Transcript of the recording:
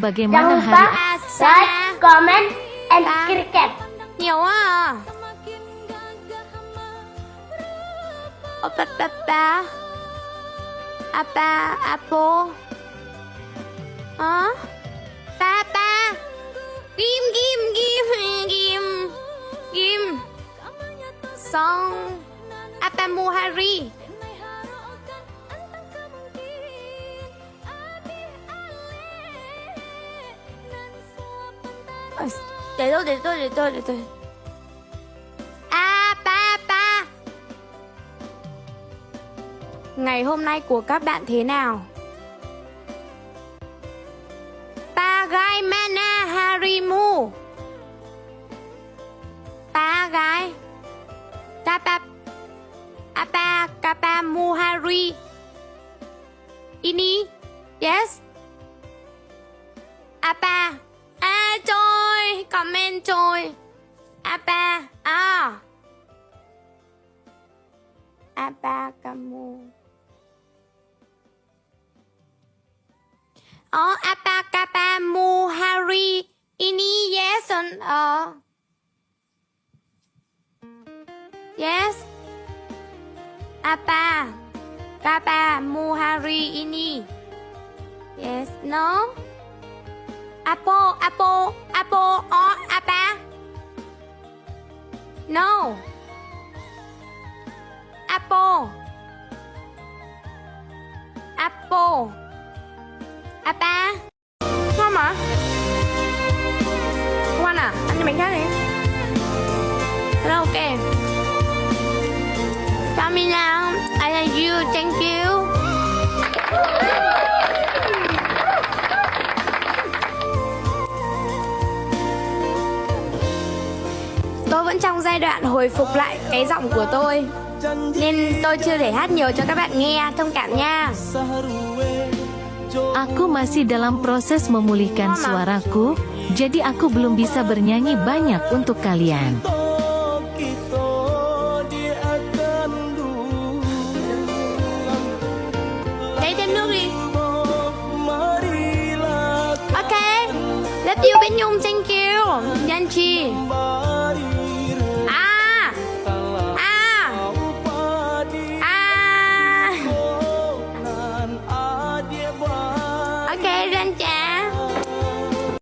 bagaimana Jangan lupa hari like, comment, and cricket. Nhiều quá à. Apple. Hả? Ba. Kim. Song. Apa Muhari. Để tôi. Ba. Ngày hôm nay của các bạn thế nào? Bagaimana harimu? Bagai. Apa muhari? Ini? Yes? Apa? Trời, comment trời. Apa? Apa kamu? Apa kamu hari ini? Yes or yes? Apa kamu hari ini? Yes, no? Apple. Apa? No. Apple. Apa? Ngon mà. Ngoan à? Ăn cho mình khác đi. Hello, okay. Samina, I love you, thank you. Tôi vẫn trong giai đoạn hồi phục lại cái giọng của tôi, nên tôi chưa thể hát nhiều cho các bạn nghe, thông cảm nha. Aku masih dalam proses memulihkan suaraku, jadi aku belum bisa bernyanyi banyak untuk kalian. Lấy thêm nước đi. Ok, love you Bên Nhung, thank you. Yan Chi.